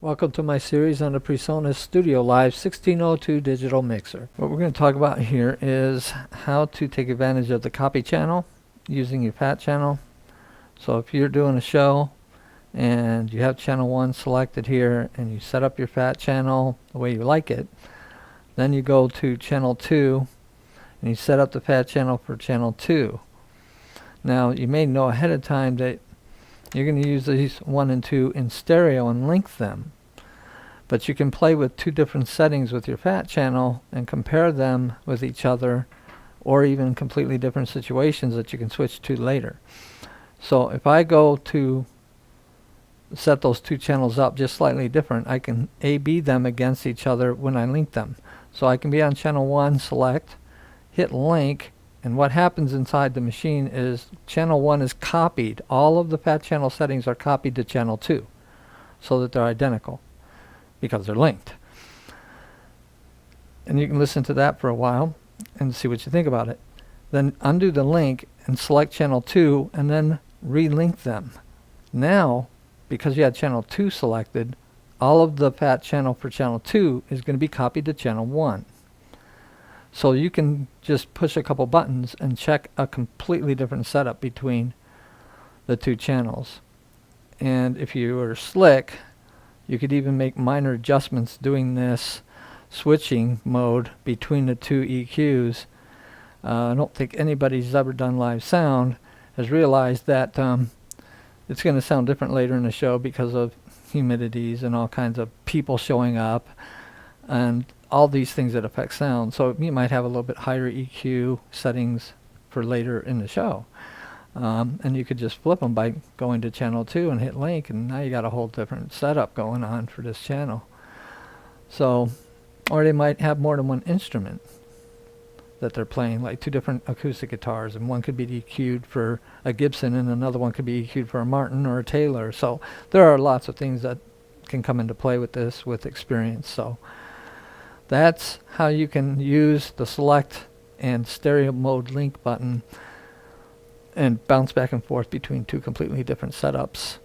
Welcome to my series on the PreSonus Studiolive 16.0.2 digital mixer. What we're going to talk about here is how to take advantage of the copy channel using your PAT channel. So if you're doing a show and you have channel 1 selected here and you set up your PAT channel the way you like it, then you go to channel 2 and you set up the PAT channel for channel 2. Now you may know ahead of time that you're going to use these 1 and 2 in stereo and link them. But you can play with two different settings with your PAT channel and compare them with each other, or even completely different situations that you can switch to later. So if I go to set those two channels up just slightly different, I can A/B them against each other when I link them. So I can be on channel 1, select, hit link, and what happens inside the machine is channel 1 is copied. All of the PAT channel settings are copied to channel 2 so that they're identical because they're linked. And you can listen to that for a while and see what you think about it. Then undo the link and select channel 2 and then relink them. Now, because you had channel 2 selected, all of the PAT channel for channel 2 is going to be copied to channel 1. So you can just push a couple buttons and check a completely different setup between the two channels. And if you were slick, you could even make minor adjustments doing this switching mode between the two EQs. I don't think anybody's ever done live sound has realized that it's going to sound different later in the show because of humidities and all kinds of people showing up and all these things that affect sound. So you might have a little bit higher EQ settings for later in the show. And you could just flip them by going to channel 2 and hit link, and now you got a whole different setup going on for this channel. So, or they might have more than one instrument that they're playing, like two different acoustic guitars, and one could be EQ'd for a Gibson and another one could be EQ'd for a Martin or a Taylor. So there are lots of things that can come into play with this with experience. So that's how you can use the select and stereo mode link button and bounce back and forth between two completely different setups